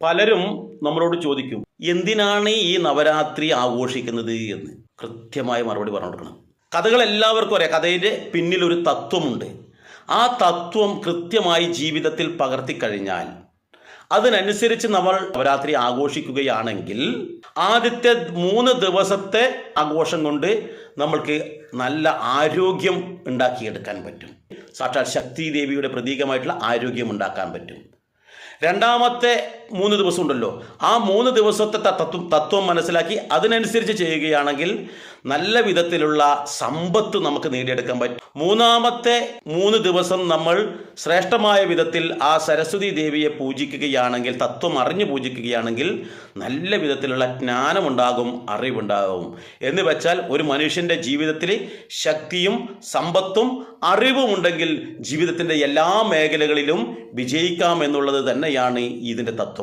പലരും നമ്മളോട് ചോദിക്കും, എന്തിനാണ് ഈ നവരാത്രി ആഘോഷിക്കുന്നത് എന്ന്. കൃത്യമായ മറുപടി പറഞ്ഞു കൊടുക്കണം. കഥകൾ എല്ലാവർക്കും അറിയാം. കഥയുടെ പിന്നിൽ ഒരു തത്വമുണ്ട്. ആ തത്വം കൃത്യമായി ജീവിതത്തിൽ പകർത്തിക്കഴിഞ്ഞാൽ, അതിനനുസരിച്ച് നമ്മൾ നവരാത്രി ആഘോഷിക്കുകയാണെങ്കിൽ ആദ്യത്തെ 3 ദിവസത്തെ ആഘോഷം കൊണ്ട് നമ്മൾക്ക് നല്ല ആരോഗ്യം ഉണ്ടാക്കിയെടുക്കാൻ പറ്റും. സാക്ഷാൽ ശക്തി ദേവിയുടെ പ്രതീകമായിട്ടുള്ള ആരോഗ്യം ഉണ്ടാക്കാൻ പറ്റും. രണ്ടാമത്തെ 3 ദിവസം ഉണ്ടല്ലോ, ആ 3 ദിവസത്തെ തത്വം മനസ്സിലാക്കി അതിനനുസരിച്ച് ചെയ്യുകയാണെങ്കിൽ നല്ല വിധത്തിലുള്ള സമ്പത്ത് നമുക്ക് നേടിയെടുക്കാൻ പറ്റും. മൂന്നാമത്തെ 3 ദിവസം നമ്മൾ ശ്രേഷ്ഠമായ വിധത്തിൽ ആ സരസ്വതി ദേവിയെ പൂജിക്കുകയാണെങ്കിൽ, തത്വം അറിഞ്ഞു പൂജിക്കുകയാണെങ്കിൽ നല്ല വിധത്തിലുള്ള ജ്ഞാനമുണ്ടാകും, അറിവുണ്ടാകും. എന്ന് വെച്ചാൽ ഒരു മനുഷ്യൻ്റെ ജീവിതത്തിൽ ശക്തിയും സമ്പത്തും അറിവും ഉണ്ടെങ്കിൽ ജീവിതത്തിൻ്റെ എല്ലാ മേഖലകളിലും വിജയിക്കാം എന്നുള്ളത് തന്നെയാണ് ഇതിൻ്റെ തത്വം.